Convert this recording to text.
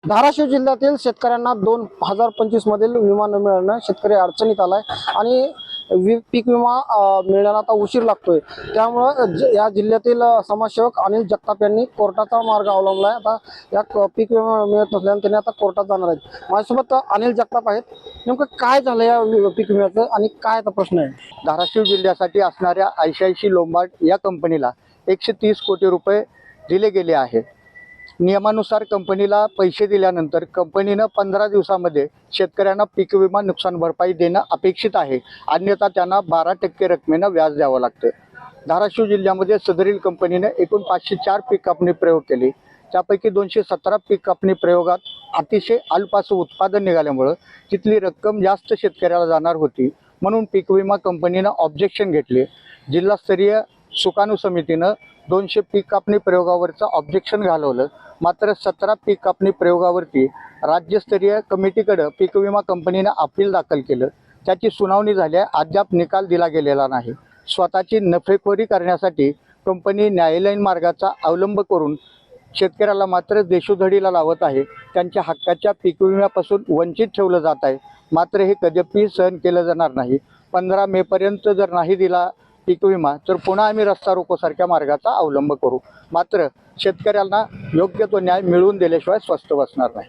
धाराशिव जिल्ह्यातील शेतकऱ्यांना 2025 मधील विमा न मिळाल्याने शेतकरी अडचणीत आलाय आणि पीक विमा मिळण्याला आता उशीर लागतोय। त्यामुळे या जिल्ह्यातील समाजसेवक अनिल जगताप यांनी कोर्टाचा मार्ग अवलंबलाय। आता या पीक विमा मिळत नसल्याने त्यांनी आता कोर्टात जाणार आहेत। माझ्यासोबत अनिल जगताप आहेत। नेमकं काय झालं या पीक विम्याचं आणि काय आता प्रश्न आहे? धाराशिव जिल्ह्यासाठी असणाऱ्या आयसीआयसी लोंबार्ड या कंपनीला 130 कोटी रुपये दिले गेले आहेत। नियमानुसार कंपनीला पैसे दिल्यानंतर कंपनीनं 15 दिवसामध्ये शेतकऱ्यांना पीक विमा नुकसान भरपाई देणं अपेक्षित आहे, अन्यथा त्यांना 12% रकमेनं व्याज द्यावं लागतं। धाराशिव जिल्ह्यामध्ये सदरील कंपनीने एकूण 504 पीक कापणी प्रयोग केले। त्यापैकी 217 पीक कापणी प्रयोगात अतिशय अल्प असं उत्पादन निघाल्यामुळं तिथली रक्कम जास्त शेतकऱ्याला जाणार होती, म्हणून पीक विमा कंपनीनं ऑब्जेक्शन घेतले। जिल्हास्तरीय सुकाणू समितीनं 200 पीक कापणी प्रयोगावरचं ऑब्जेक्शन घालवलं, मात्र 17 पीक कापणी प्रयोगावरती राज्यस्तरीय कमिटीकडे पीक विमा कंपनीनं अपील दाखल केलं। त्याची सुनावणी झाली, अद्याप निकाल दिला गेलेला नाही। स्वतःची नफेखोरी करण्यासाठी कंपनी न्यायालयीन मार्गाचा अवलंब करून शेतकऱ्याला मात्र देशोधडीला लावत आहे। त्यांच्या हक्काच्या पीक विम्यापासून वंचित ठेवलं जात आहे, मात्र हे कधीही सहन केलं जाणार नाही। 15 मेपर्यंत जर नाही दिला पीक विमा तर पुन्हा आम्ही रस्ता रोकोसारख्या मार्गाचा अवलंब करू, मात्र शेतकऱ्यांना योग्य तो न्याय मिळवून दिल्याशिवाय स्वस्थ बसणार नाही।